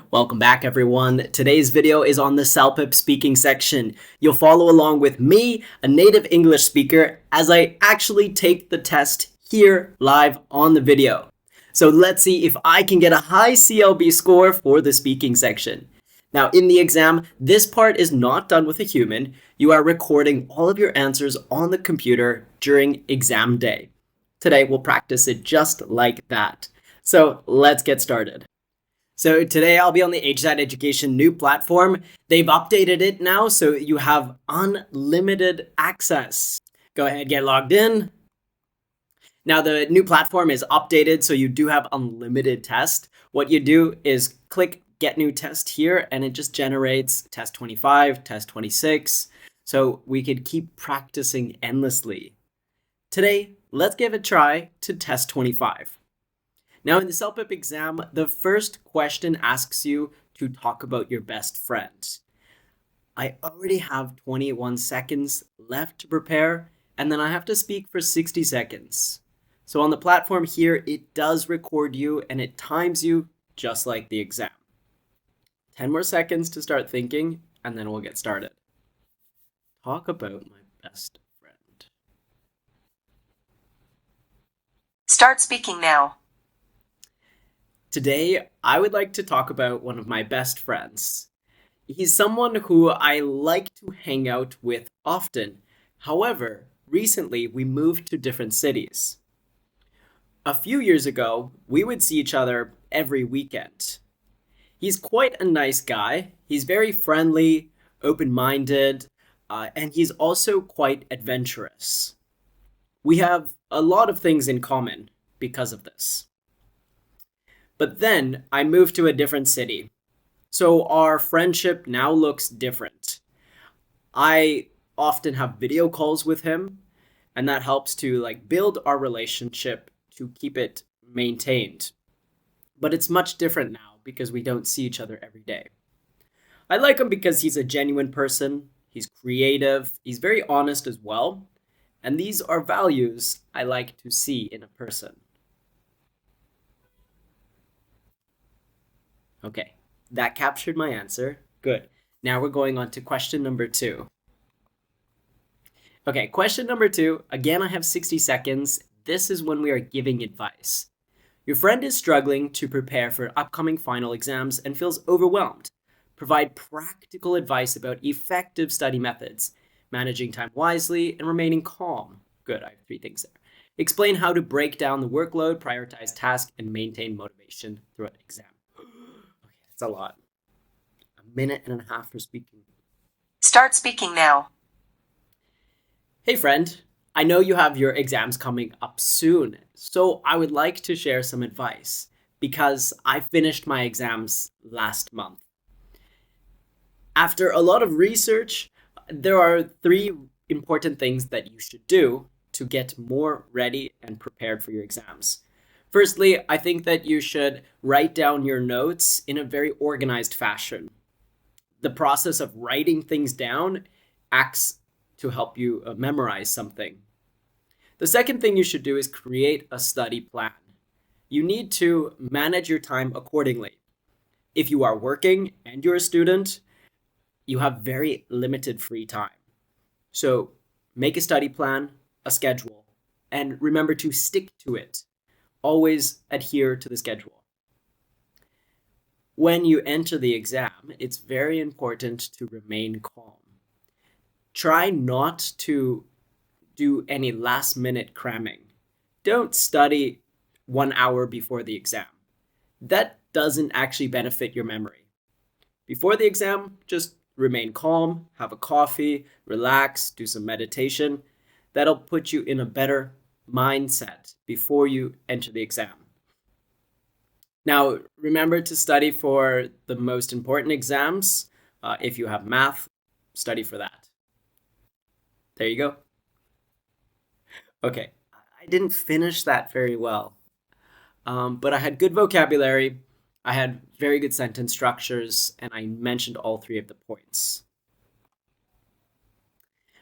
Welcome back, everyone. Today's video is on the CELPIP speaking section. You'll follow along with me, a native English speaker, as I actually take the test here live on the video. So let's see if I can get a high CLB score for the speaking section. Now, in the exam, this part is not done with a human. You are recording all of your answers on the computer during exam day. Today, we'll practice it just like that. So let's get started. So today I'll be on the HZAD Education new platform. They've updated it now, so you have unlimited access. Go ahead, get logged in. Now the new platform is updated, so you do have unlimited test. What you do is click Get New Test here, and it just generates test 25, test 26. So we could keep practicing endlessly. Today, let's give a try to test 25. Now, in the CELPIP exam, the first question asks you to talk about your best friend. I already have 21 seconds left to prepare, and then I have to speak for 60 seconds. So on the platform here, it does record you and it times you just like the exam. 10 more seconds to start thinking, and then we'll get started. Talk about my best friend. Start speaking now. Today, I would like to talk about one of my best friends. He's someone who I like to hang out with often. However, recently we moved to different cities. A few years ago, we would see each other every weekend. He's quite a nice guy. He's very friendly, open-minded, and he's also quite adventurous. We have a lot of things in common because of this. But then I moved to a different city. So our friendship now looks different. I often have video calls with him, and that helps to build our relationship to keep it maintained. But it's much different now because we don't see each other every day. I like him because he's a genuine person, he's creative, he's very honest as well, and these are values I like to see in a person. Okay, that captured my answer. Good. Now we're going on to question number 2. Okay, question number 2. Again, I have 60 seconds. This is when we are giving advice. Your friend is struggling to prepare for upcoming final exams and feels overwhelmed. Provide practical advice about effective study methods, managing time wisely, and remaining calm. Good, I have 3 things there. Explain how to break down the workload, prioritize tasks, and maintain motivation throughout the exam. It's a lot. 1.5 minutes for speaking. Start speaking now. Hey friend, I know you have your exams coming up soon, so I would like to share some advice because I finished my exams last month. After a lot of research, there are 3 important things that you should do to get more ready and prepared for your exams. Firstly, I think that you should write down your notes in a very organized fashion. The process of writing things down acts to help you memorize something. The second thing you should do is create a study plan. You need to manage your time accordingly. If you are working and you're a student, you have very limited free time. So make a study plan, a schedule, and remember to stick to it. Always adhere to the schedule. When you enter the exam, it's very important to remain calm. Try not to do any last-minute cramming. Don't study 1 hour before the exam. That doesn't actually benefit your memory. Before the exam, just remain calm, have a coffee, relax, do some meditation. That'll put you in a better mindset before you enter the exam. Now, remember to study for the most important exams. If you have math, study for that. There you go. Okay, I didn't finish that very well, but I had good vocabulary, I had very good sentence structures, and I mentioned all 3 of the points.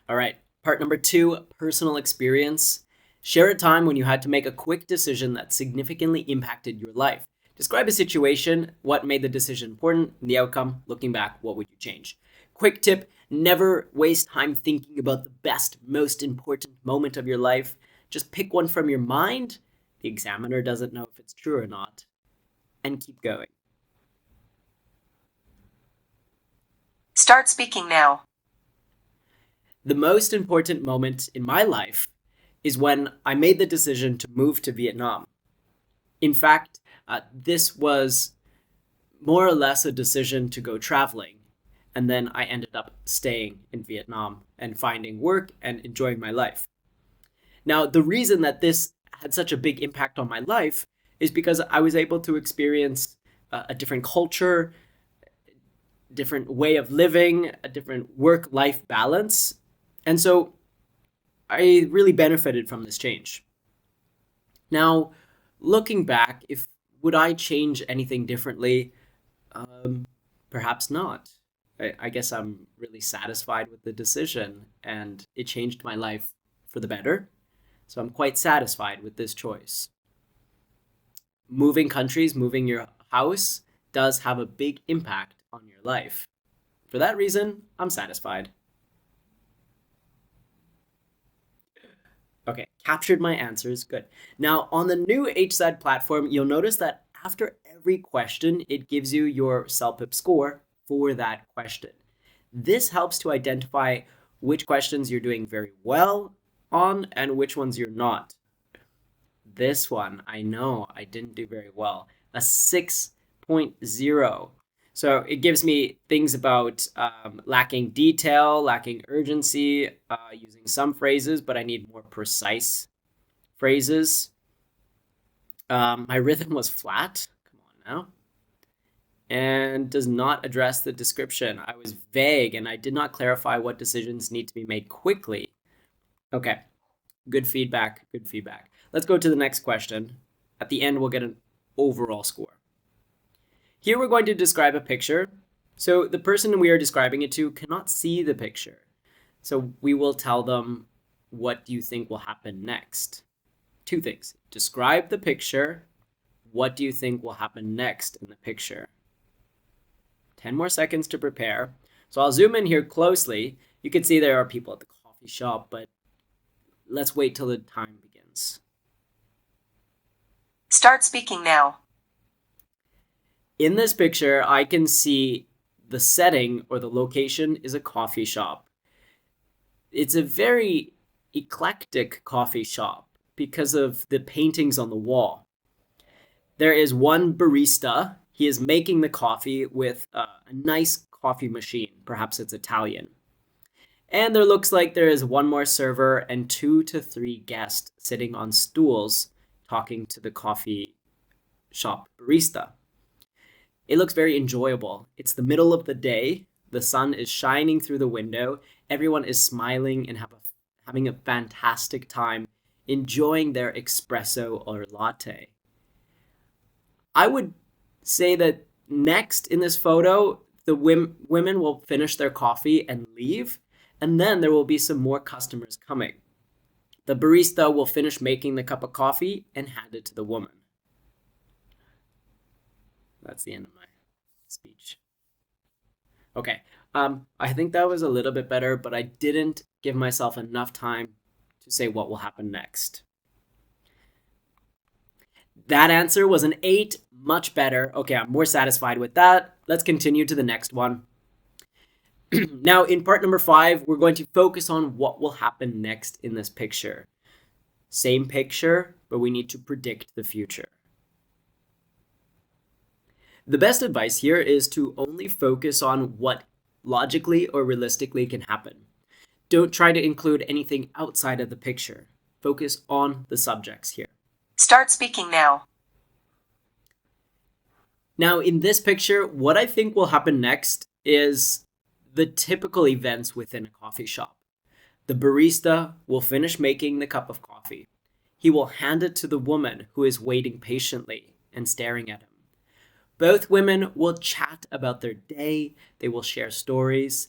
All right, part number 2, personal experience. Share a time when you had to make a quick decision that significantly impacted your life. Describe a situation, what made the decision important, and the outcome. Looking back, what would you change? Quick tip, never waste time thinking about the best, most important moment of your life. Just pick one from your mind. The examiner doesn't know if it's true or not. And keep going. Start speaking now. The most important moment in my life is when I made the decision to move to Vietnam. In fact, this was more or less a decision to go traveling. And then I ended up staying in Vietnam and finding work and enjoying my life. Now, the reason that this had such a big impact on my life is because I was able to experience a different culture, different way of living, a different work-life balance. And so I really benefited from this change. Now, looking back, if would I change anything differently? Perhaps not. I guess I'm really satisfied with the decision, and it changed my life for the better. So I'm quite satisfied with this choice. Moving countries, moving your house does have a big impact on your life. For that reason, I'm satisfied. Okay, captured my answers. Good. Now, on the new HZAD platform, you'll notice that after every question, it gives you your CELPIP score for that question. This helps to identify which questions you're doing very well on and which ones you're not. This one, I know I didn't do very well. A 6.0. So it gives me things about lacking detail, lacking urgency, using some phrases, but I need more precise phrases. My rhythm was flat. Come on now. And does not address the description. I was vague and I did not clarify what decisions need to be made quickly. Okay, good feedback, good feedback. Let's go to the next question. At the end, we'll get an overall score. Here we're going to describe a picture. So the person we are describing it to cannot see the picture. So we will tell them, what do you think will happen next? Two things. Describe the picture. What do you think will happen next in the picture? 10 more seconds to prepare. So I'll zoom in here closely. You can see there are people at the coffee shop, but let's wait till the time begins. Start speaking now. In this picture, I can see the setting or the location is a coffee shop. It's a very eclectic coffee shop because of the paintings on the wall. There is one barista. He is making the coffee with a nice coffee machine. Perhaps it's Italian. And there looks like there is one more server and 2 to 3 guests sitting on stools talking to the coffee shop barista. It looks very enjoyable. It's the middle of the day. The sun is shining through the window. Everyone is smiling and having a fantastic time enjoying their espresso or latte. I would say that next in this photo, the women will finish their coffee and leave, and then there will be some more customers coming. The barista will finish making the cup of coffee and hand it to the woman. That's the end of my speech. Okay, I think that was a little bit better, but I didn't give myself enough time to say what will happen next. That answer was an 8, much better. Okay, I'm more satisfied with that. Let's continue to the next one. Now, in part number 5, we're going to focus on what will happen next in this picture. Same picture, but we need to predict the future. The best advice here is to only focus on what logically or realistically can happen. Don't try to include anything outside of the picture. Focus on the subjects here. Start speaking now. Now, in this picture, what I think will happen next is the typical events within a coffee shop. The barista will finish making the cup of coffee. He will hand it to the woman who is waiting patiently and staring at him. Both women will chat about their day, they will share stories,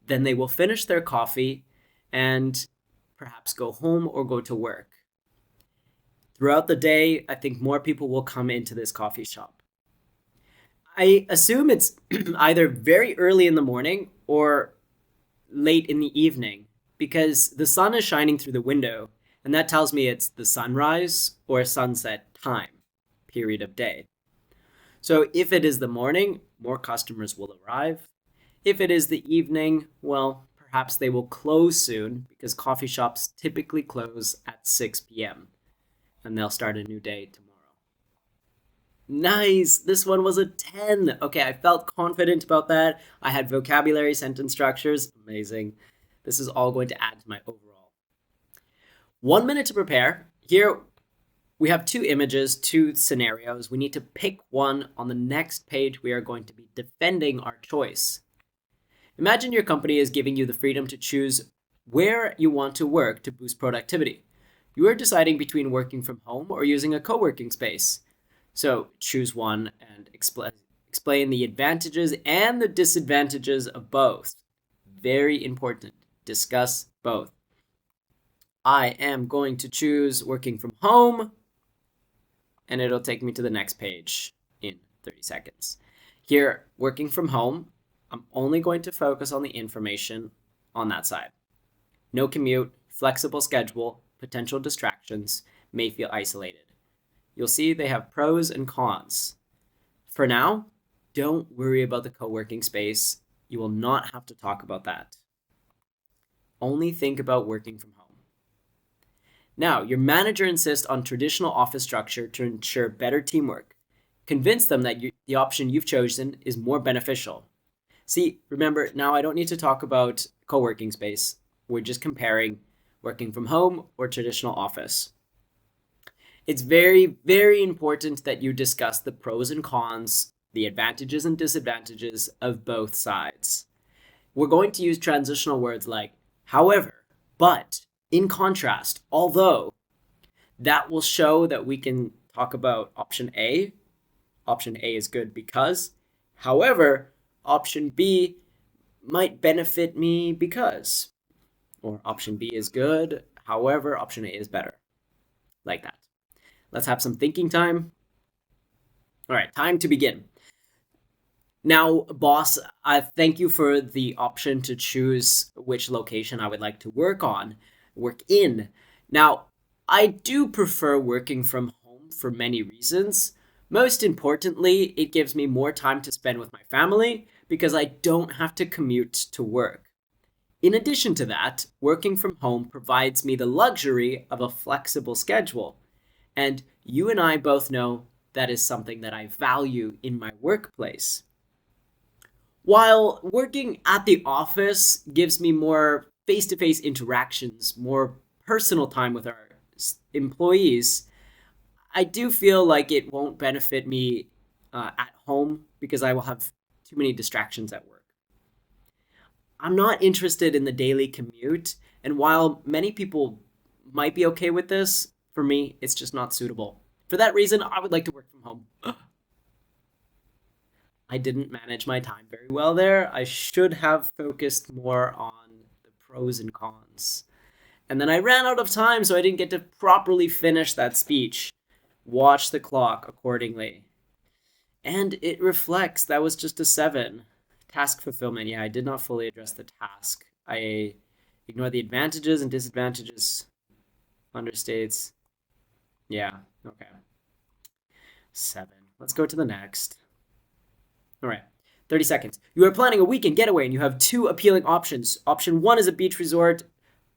then they will finish their coffee and perhaps go home or go to work. Throughout the day, I think more people will come into this coffee shop. I assume it's either very early in the morning or late in the evening because the sun is shining through the window, and that tells me it's the sunrise or sunset time, period of day. So if it is the morning, more customers will arrive. If it is the evening, well, perhaps they will close soon because coffee shops typically close at 6 p.m. and they'll start a new day tomorrow. Nice. This one was a 10. Okay, I felt confident about that. I had vocabulary, sentence structures. Amazing. This is all going to add to my overall. 1 minute to prepare. Here we have two images, two scenarios. We need to pick one. On the next page, we are going to be defending our choice. Imagine your company is giving you the freedom to choose where you want to work to boost productivity. You are deciding between working from home or using a co-working space. So choose one and explain the advantages and the disadvantages of both. Very important. Discuss both. I am going to choose working from home, and it'll take me to the next page in 30 seconds. Here, working from home, I'm only going to focus on the information on that side. No commute, flexible schedule, potential distractions, may feel isolated. You'll see they have pros and cons. For now, don't worry about the co-working space. You will not have to talk about that. Only think about working from home. Now, your manager insists on traditional office structure to ensure better teamwork. Convince them that the option you've chosen is more beneficial. See, remember, now I don't need to talk about co-working space. We're just comparing working from home or traditional office. It's very, very important that you discuss the pros and cons, the advantages and disadvantages of both sides. We're going to use transitional words like however, but, in contrast, although. That will show that we can talk about option A. Option A is good because. However, option B might benefit me because. Or option B is good. However, option A is better. Like that. Let's have some thinking time. All right, time to begin. Now, boss, I thank you for the option to choose which location I would like to work in. Now, I do prefer working from home for many reasons. Most importantly, it gives me more time to spend with my family because I don't have to commute to work. In addition to that, working from home provides me the luxury of a flexible schedule. And you and I both know that is something that I value in my workplace. While working at the office gives me more face-to-face interactions, more personal time with our employees, I do feel like it won't benefit me at home because I will have too many distractions at work. I'm not interested in the daily commute, and while many people might be okay with this, for me, it's just not suitable. For that reason, I would like to work from home. I didn't manage my time very well there. I should have focused more on the pros and cons. And then I ran out of time, so I didn't get to properly finish that speech. Watch the clock accordingly. And it reflects that was just a 7. Task fulfillment. Yeah, I did not fully address the task. I ignored the advantages and disadvantages. Understates. Yeah, okay. 7. Let's go to the next. All right, 30 seconds. You are planning a weekend getaway and you have two appealing options. Option 1 is a beach resort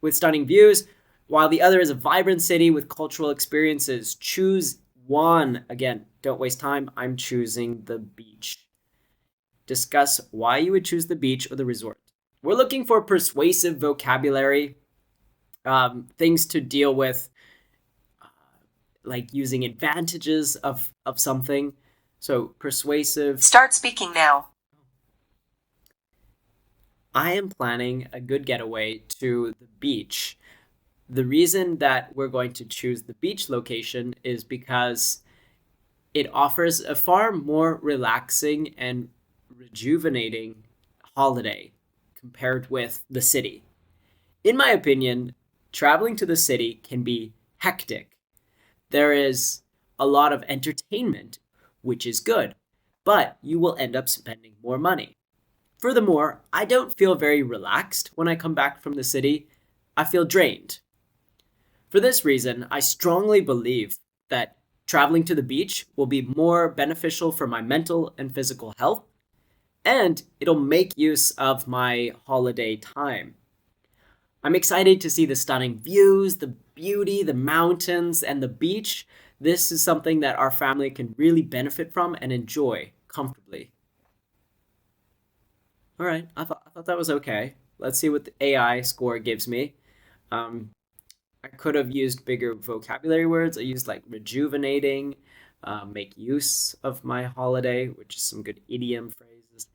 with stunning views, while the other is a vibrant city with cultural experiences. Choose one. Again, don't waste time. I'm choosing the beach. Discuss why you would choose the beach or the resort. We're looking for persuasive vocabulary, things to deal with, like using advantages of something. So persuasive. Start speaking now. I am planning a good getaway to the beach. The reason that we're going to choose the beach location is because it offers a far more relaxing and rejuvenating holiday compared with the city. In my opinion, traveling to the city can be hectic. There is a lot of entertainment, which is good, but you will end up spending more money. Furthermore, I don't feel very relaxed when I come back from the city. I feel drained. For this reason, I strongly believe that traveling to the beach will be more beneficial for my mental and physical health, and it'll make use of my holiday time. I'm excited to see the stunning views, the beauty, the mountains, and the beach. This is something that our family can really benefit from and enjoy comfortably. All right, I thought that was okay. Let's see what the AI score gives me. Um, I could have used bigger vocabulary words. I used like rejuvenating, make use of my holiday, which is some good idiom phrases.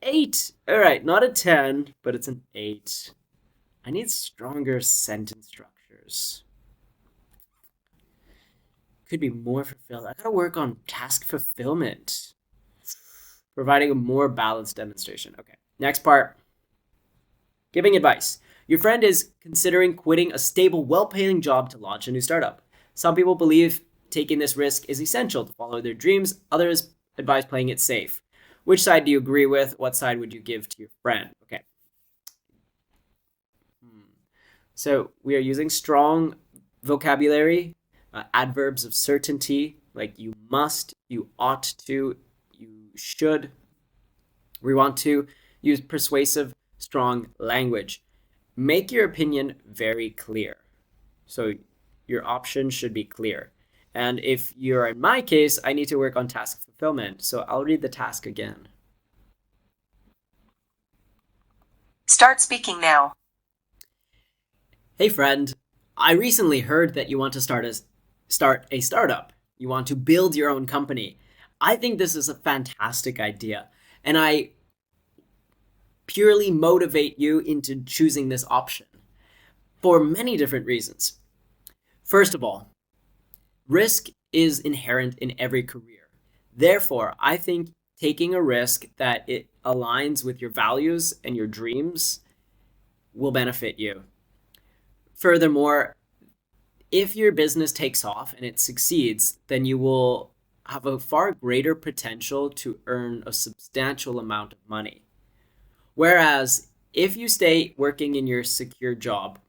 Eight. All right, not a 10, but it's an eight. I need stronger sentence structures. Could be more fulfilled. I gotta work on task fulfillment, providing a more balanced demonstration. Okay, next part. Giving advice. Your friend is considering quitting a stable, well paying job to launch a new startup. Some people believe taking this risk is essential to follow their dreams, others advise playing it safe. Which side do you agree with? What side would you give to your friend? Okay. So we are using strong vocabulary, adverbs of certainty, like you must, you ought to, you should. We want to use persuasive, strong language. Make your opinion very clear. So your options should be clear. And if you're in my case, I need to work on task fulfillment. So I'll read the task again. Start speaking now. Hey friend, I recently heard that you want to start a startup. You want to build your own company. I think this is a fantastic idea, and I purely motivate you into choosing this option for many different reasons. First of all, risk is inherent in every career. Therefore, I think taking a risk that it aligns with your values and your dreams will benefit you. Furthermore, if your business takes off and it succeeds, then you will have a far greater potential to earn a substantial amount of money. Whereas if you stay working in your secure job,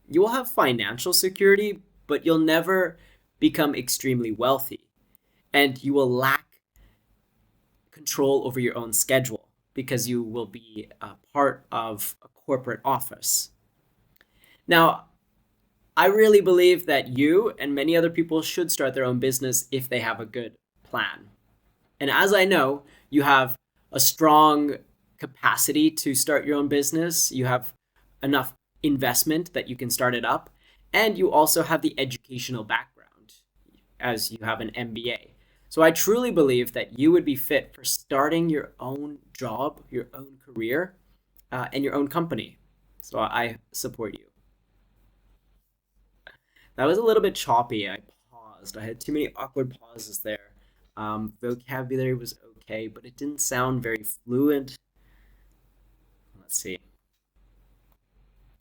you will have financial security, but you'll never become extremely wealthy. And you will lack control over your own schedule because you will be a part of a corporate office. Now, I really believe that you and many other people should start their own business if they have a good plan. And as I know, you have a strong capacity to start your own business, you have enough investment that you can start it up, and you also have the educational background as you have an MBA. So I truly believe that you would be fit for starting your own job, your own career, and your own company. So I support you. That was a little bit choppy. I paused. I had too many awkward pauses there. Vocabulary was okay, but it didn't sound very fluent. Let's see.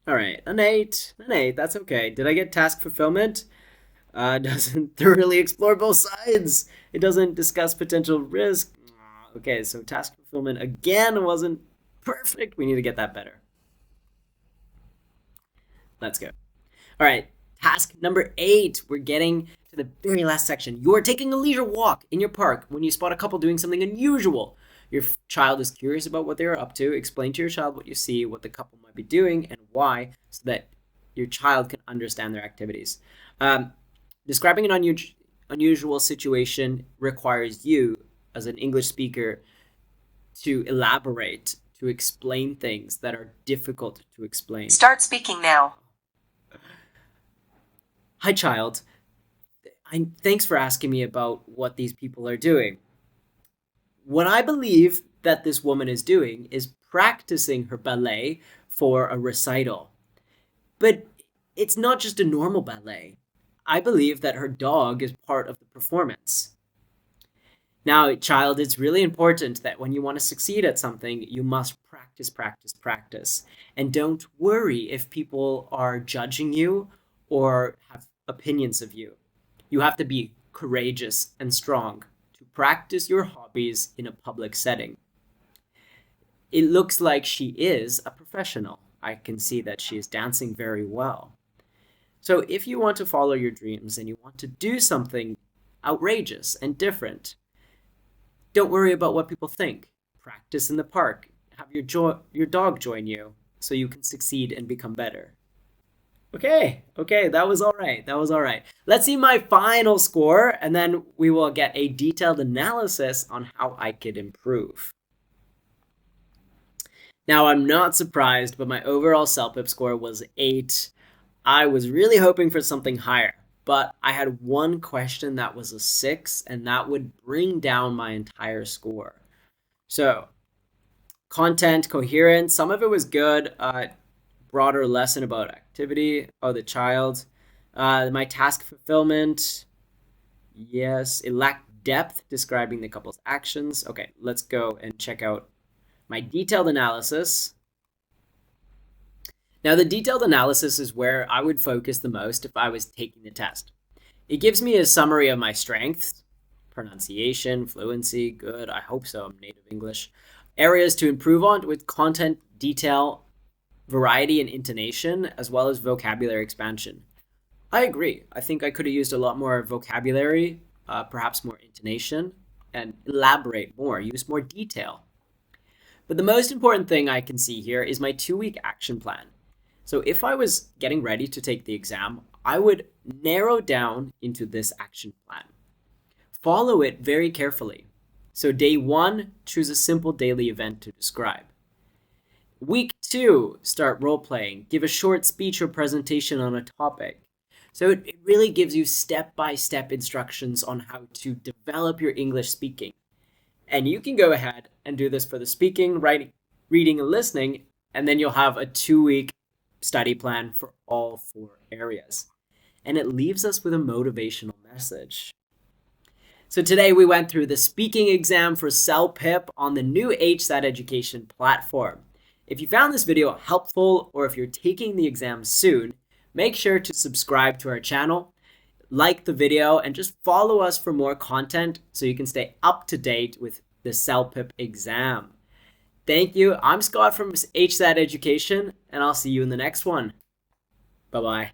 All right, an eight. An eight. That's okay. Did I get task fulfillment? Doesn't thoroughly explore both sides. It doesn't discuss potential risk. Okay, so task fulfillment again wasn't perfect. We need to get that better. Let's go. All right, task number 8. We're getting to the very last section. You are taking a leisure walk in your park when you spot a couple doing something unusual. Your child is curious about what they are up to. Explain to your child what you see, what the couple might be doing, and why, so that your child can understand their activities. Describing an unusual situation requires you, as an English speaker, to elaborate, to explain things that are difficult to explain. Start speaking now. Hi, child. Thanks for asking me about what these people are doing. What I believe that this woman is doing is practicing her ballet for a recital. But it's not just a normal ballet. I believe that her dog is part of the performance. Now, child, it's really important that when you want to succeed at something, you must practice, practice, practice. And don't worry if people are judging you or have opinions of you. You have to be courageous and strong to practice your hobbies in a public setting. It looks like she is a professional. I can see that she is dancing very well. So if you want to follow your dreams and you want to do something outrageous and different, don't worry about what people think. Practice in the park. Have your dog join you so you can succeed and become better. Okay, that was all right. That was all right. Let's see my final score, and then we will get a detailed analysis on how I could improve. Now, I'm not surprised, but my overall CELPIP score was 8. I was really hoping for something higher, but I had one question that was a 6, and that would bring down my entire score. So, content, coherence, some of it was good. Broader lesson about activity of the child. My task fulfillment, yes, it lacked depth describing the couple's actions. Okay, let's go and check out my detailed analysis. Now, the detailed analysis is where I would focus the most if I was taking the test. It gives me a summary of my strengths, pronunciation, fluency, good, I hope so, I'm native English, areas to improve on with content, detail, variety and intonation, as well as vocabulary expansion. I agree. I think I could have used a lot more vocabulary, perhaps more intonation, and elaborate more, use more detail. But the most important thing I can see here is my 2-week action plan. So if I was getting ready to take the exam, I would narrow down into this action plan. Follow it very carefully. So day 1, choose a simple daily event to describe. Week 2, start role-playing. Give a short speech or presentation on a topic. So it really gives you step-by-step instructions on how to develop your English speaking. And you can go ahead and do this for the speaking, writing, reading, and listening, and then you'll have a 2-week study plan for all 4 areas. And it leaves us with a motivational message. So today we went through the speaking exam for CELPIP on the new HZAD education platform. If you found this video helpful, or if you're taking the exam soon, make sure to subscribe to our channel, like the video, and just follow us for more content so you can stay up to date with the CELPIP exam. Thank you. I'm Scott from HZAD Education, and I'll see you in the next one. Bye-bye.